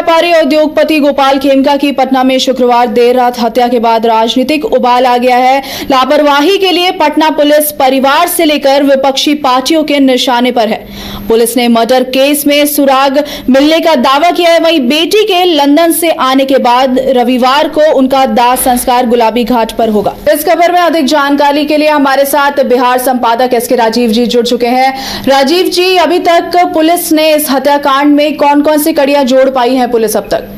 व्यापारी और उद्योगपति गोपाल खेमका की पटना में शुक्रवार देर रात हत्या के बाद राजनीतिक उबाल आ गया है। लापरवाही के लिए पटना पुलिस परिवार से लेकर विपक्षी पार्टियों के निशाने पर है। पुलिस ने मर्डर केस में सुराग मिलने का दावा किया है। वहीं बेटी के लंदन से आने के बाद रविवार को उनका दाह संस्कार गुलाबी घाट पर होगा। इस खबर में अधिक जानकारी के लिए हमारे साथ बिहार संपादक एसके राजीव जी जुड़ चुके हैं। राजीव जी, अभी तक पुलिस ने इस हत्याकांड में कौन कौन सी कड़ियां जोड़ पाई है पुलिस अब तक?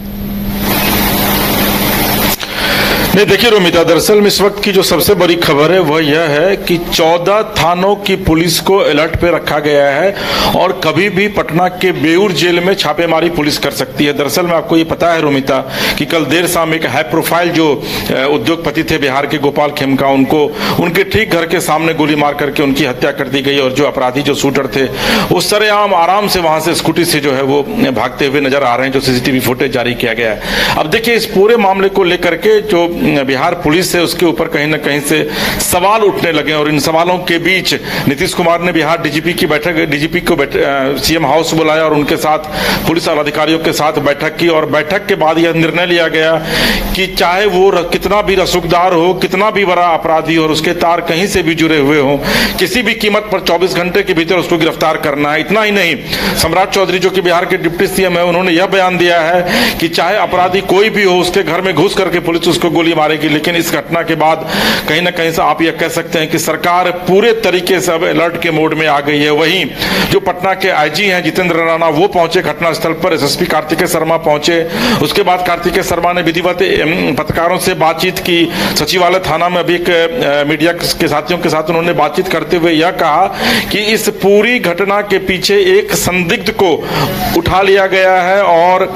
नहीं, देखिए रोमिता, दरअसल में इस वक्त की जो सबसे बड़ी खबर है वह यह है कि 14 थानों की पुलिस को अलर्ट पे रखा गया है और कभी भी पटना के बेऊर जेल में छापेमारी पुलिस कर सकती है। दरअसल में आपको ये पता है रोमिता कि कल देर शाम एक हाई प्रोफाइल जो उद्योगपति थे बिहार के गोपाल खेमका, उनको उनके ठीक घर के सामने गोली मार करके उनकी हत्या कर दी गई और जो अपराधी जो शूटर थे उस सरेआम आराम से वहां से स्कूटी से जो है वो भागते हुए नजर आ रहे हैं, जो सीसीटीवी फुटेज जारी किया गया है। अब देखिए, इस पूरे मामले को लेकर के जो बिहार पुलिस है उसके ऊपर कहीं ना कहीं से सवाल उठने लगे और इन सवालों के बीच नीतीश कुमार ने बिहार डीजीपी को सीएम हाउस बुलाया और उनके साथ पुलिस अधिकारियों के साथ बैठक की और बैठक के बाद यह निर्णय लिया गया कि चाहे वो कितना भी रसूखदार हो, कितना भी बड़ा अपराधी और उसके तार कहीं से भी जुड़े हुए हो, किसी भी कीमत पर 24 घंटे के भीतर उसको गिरफ्तार करना है। इतना ही नहीं, सम्राट चौधरी जो कि बिहार के डिप्टी सीएम है, उन्होंने यह बयान दिया है कि चाहे अपराधी कोई भी हो, उसके घर में घुस करके पुलिस उसको गोली मारेगी। लेकिन इस घटना के बाद कहीं ना कहीं से आप यह कह सकते हैं कि सरकार पूरे तरीके से अब अलर्ट के मोड में आ गई है। वहीं जो पटना के आईजी हैं जितेंद्र राणा, वो पहुंचे घटनास्थल पर, एसएसपी कार्तिकेय शर्मा पहुंचे। उसके बाद कार्तिकेय शर्मा ने विधिवत पत्रकारों से बातचीत की। सचिवालय थाना में अभी एक मीडिया के साथियों के साथ उन्होंने बातचीत करते हुए यह कहा कि इस पूरी घटना के पीछे एक संदिग्ध को उठा लिया गया है और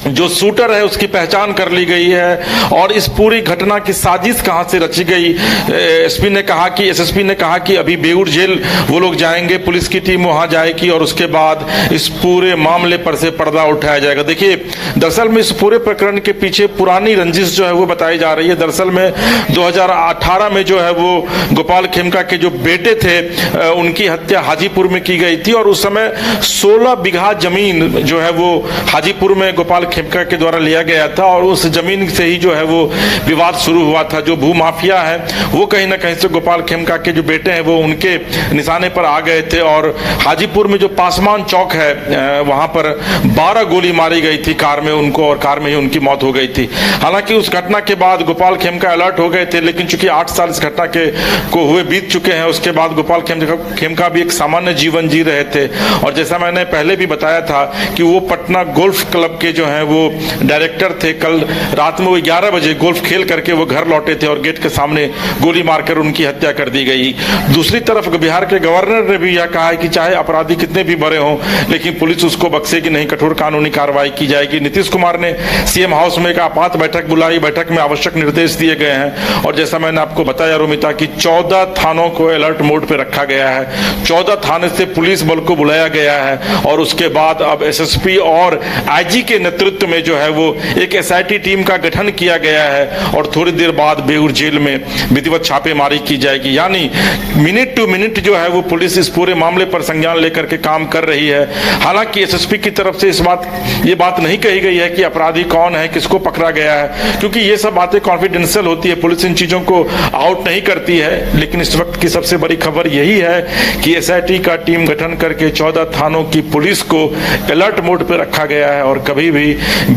जो शूटर है उसकी पहचान कर ली गई है और इस पूरी घटना की साजिश कहां से रची गई। एसएसपी ने कहा कि अभी बेऊर जेल वो लोग जाएंगे, पुलिस की टीम वहां जाएगी और उसके बाद इस पूरे मामले पर से पर्दा उठाया जाएगा। देखिए, दरअसल में इस पूरे प्रकरण के पीछे पुरानी रंजिश जो है वो बताई जा रही है। दरअसल में 2018 में जो है वो गोपाल खेमका के जो बेटे थे उनकी हत्या हाजीपुर में की गई थी और उस समय 16 बीघा जमीन जो है वो हाजीपुर में गोपाल खेमका के द्वारा लिया गया था और उस जमीन से ही जो है वो विवाद शुरू हुआ था। जो भू माफिया है वो कहीं ना कहीं से गोपाल खेमका के जो बेटे हैं वो उनके निशाने पर आ गए थे और हाजीपुर में जो पासवान चौक है वहां पर 12 गोली मारी गई थी कार में उनको और कार में ही उनकी मौत हो गई थी। हालांकि उस घटना के बाद गोपाल खेमका अलर्ट हो गए थे, लेकिन चूंकि 8 साल इस घटना के को हुए बीत चुके हैं, उसके बाद गोपाल खेमका भी एक सामान्य जीवन जी रहे थे और जैसा मैंने पहले भी बताया था कि वो पटना गोल्फ क्लब के जो है वो डायरेक्टर थे। कल रात में वो 11 बजे गोल्फ खेल करके वो घर लौटे थे और गेट के सामने गोली मारकर उनकी हत्या कर दी गई। दूसरी तरफ बिहार के गवर्नर ने भी यह कहा है कि चाहे अपराधी कितने भी बड़े हों लेकिन पुलिस उसको बख्शेगी नहीं, कठोर कानूनी कार्रवाई की जाएगी। नीतीश कुमार ने सीएम हाउस में एक आपात बैठक बुलाई, बैठक में आवश्यक निर्देश दिए गए हैं और जैसा मैंने आपको बताया रोमिता कि 14 थानों को अलर्ट मोड पर रखा गया है। 14 थाने से पुलिस बल को बुलाया गया है और उसके बाद अब एसएसपी और आईजी के नेतृत्व में जो है वो एक एसआईटी टीम का गठन किया गया है और थोड़ी देर बाद बेऊर जेल में विधिवत छापेमारी की जाएगी। यानी मिनट टू मिनट जो है वो पुलिस इस पूरे मामले पर संज्ञान लेकर के काम कर रही है। हालांकि एसएसपी की तरफ से ये बात नहीं कही गई है कि अपराधी कौन है, किसको पकड़ा गया है, क्योंकि ये सब बातें कॉन्फिडेंशियल होती है, पुलिस इन चीजों को आउट नहीं करती है। लेकिन इस वक्त की सबसे बड़ी खबर यही है कि एसआईटी का टीम गठन करके 14 थानों की पुलिस को अलर्ट मोड पर रखा गया है और कभी भी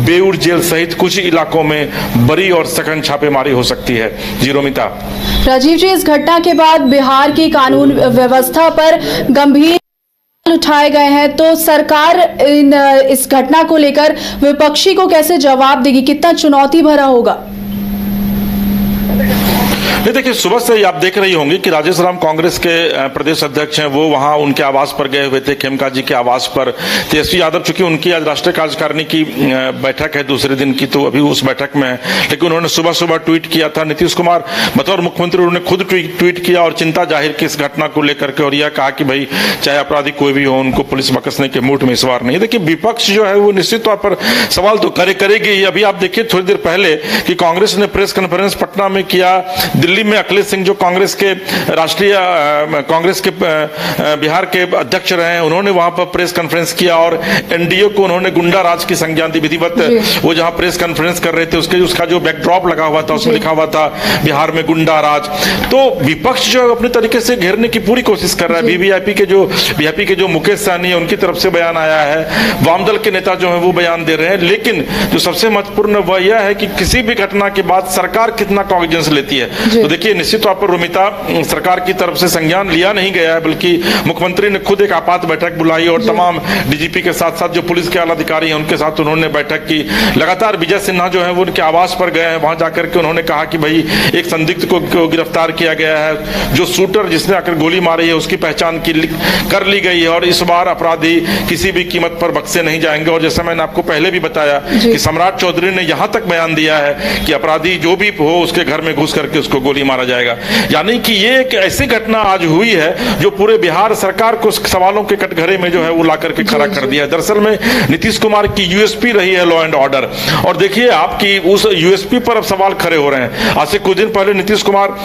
बेऊर जेल सहित कुछ इलाकों में बड़ी और सघन छापेमारी हो सकती है। जी रोमिता। राजीव जी, इस घटना के बाद बिहार की कानून व्यवस्था पर गंभीर उठाए गए हैं, तो सरकार इस घटना को लेकर विपक्षी को कैसे जवाब देगी? कितना चुनौती भरा होगा? नहीं, देखिए, सुबह से ही आप देख रही होंगी कि राजेश राम कांग्रेस के प्रदेश अध्यक्ष हैं, वो वहां उनके आवास पर गए हुए थे, खेमका जी के आवास पर। तेजस्वी यादव, चूंकि उनकी आज राष्ट्रीय कार्यकारिणी की बैठक है दूसरे दिन की, तो अभी उस बैठक में है, लेकिन उन्होंने सुबह सुबह ट्वीट किया था। नीतीश कुमार बतौर मुख्यमंत्री उन्होंने खुद ट्वीट किया और चिंता जाहिर की इस घटना को लेकर के और यह कहा कि भाई चाहे अपराधी कोई भी हो, उनको पुलिस बख्शने के मूड में इस बार नहीं। देखिए, विपक्ष जो है वो निश्चित तौर पर सवाल तो करेगी। अभी आप देखिए थोड़ी देर पहले कि कांग्रेस ने प्रेस कॉन्फ्रेंस पटना में किया, दिल्ली में अखिलेश सिंह जो कांग्रेस के राष्ट्रीय कांग्रेस के बिहार के अध्यक्ष रहे हैं, उन्होंने वहां पर प्रेस कॉन्फ्रेंस किया और एनडीए को उन्होंने गुंडा राज की संज्ञा दी। विधिवत वो जहां प्रेस कॉन्फ्रेंस कर रहे थे उसका जो बैकड्रॉप लगा हुआ था उसमें लिखा हुआ था बिहार में गुंडा राज। तो विपक्ष जो है अपने तरीके से घेरने की पूरी कोशिश कर रहा है। वीवीआईपी के जो मुकेश सहनी है उनकी तरफ से बयान आया है, वामदल के नेता जो है वो बयान दे रहे हैं। लेकिन जो सबसे महत्वपूर्ण वह यह है कि किसी भी घटना के बाद सरकार कितना कॉग्निजेंस लेती है। तो देखिए निश्चित तौर पर रोमिता, सरकार की तरफ से संज्ञान लिया नहीं गया है, बल्कि मुख्यमंत्री ने खुद एक आपात बैठक बुलाई और तमाम डीजीपी के साथ साथ जो पुलिस के आला अधिकारी हैं उनके साथ उन्होंने बैठक की। लगातार विजय सिन्हा जो है वो उनके आवास पर गए हैं, वहां जाकर के उन्होंने कहा कि भाई एक संदिग्ध को गिरफ्तार किया गया है, जो शूटर जिसने आकर गोली मारी है उसकी पहचान कर ली गई है और इस बार अपराधी किसी भी कीमत पर बख्शे नहीं जाएंगे। और जैसा मैंने आपको पहले भी बताया कि सम्राट चौधरी ने यहां तक बयान दिया है कि अपराधी जो भी हो उसके घर में घुस करके उसको गोली मारा जाएगा। यानी कि ये एक ऐसी घटना आज हुई है जो पूरे बिहार सरकार को सवालों के कटघरे में जो है वो ला करके खड़ा कर दिया है। दरअसल में नीतीश कुमार की यूएसपी रही है लॉ एंड ऑर्डर, और देखिए आपकी उस यूएसपी पर अब सवाल खड़े हो रहे हैं। आज से कुछ दिन पहले नीतीश कुमार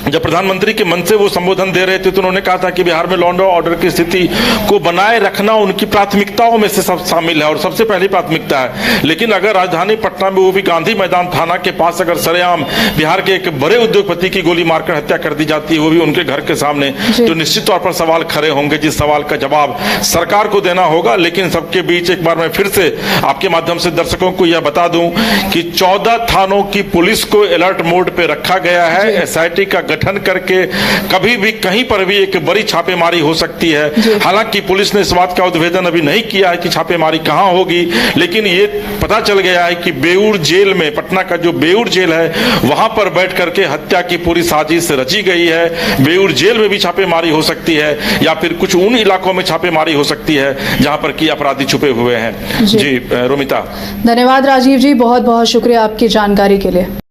जब प्रधानमंत्री के मन से वो संबोधन दे रहे थे तो उन्होंने कहा था कि बिहार में लॉ एंड ऑर्डर की स्थिति को बनाए रखना उनकी प्राथमिकताओं में से सब शामिल है और सबसे पहली प्राथमिकता है। लेकिन अगर राजधानी पटना में वो भी गांधी मैदान थाना के पास अगर सरेआम बिहार के एक बड़े उद्योगपति की गोली मारकर हत्या कर दी जाती है, वो भी उनके घर के सामने, तो निश्चित तौर पर सवाल खड़े होंगे, जिस सवाल का जवाब सरकार को देना होगा। लेकिन सबके बीच एक बार मैं फिर से आपके माध्यम से दर्शकों को यह बता दूं कि 14 थानों की पुलिस को अलर्ट मोड पे रखा गया है। एसआईटी का गठन करके कभी भी कहीं पर भी एक बड़ी छापेमारी हो सकती है। हालांकि पुलिस ने इस बात का उद्भेदन अभी नहीं किया है कि छापेमारी कहां होगी, लेकिन ये पता चल गया है कि बेऊर जेल में, पटना का जो बेऊर जेल है वहां पर बैठ करके हत्या की पूरी साजिश रची गई है। बेऊर जेल में भी छापेमारी हो सकती है या फिर कुछ उन इलाकों में छापेमारी हो सकती है जहां पर कि अपराधी छुपे हुए हैं। जी रोमिता, धन्यवाद राजीव जी, बहुत बहुत शुक्रिया आपकी जानकारी के लिए।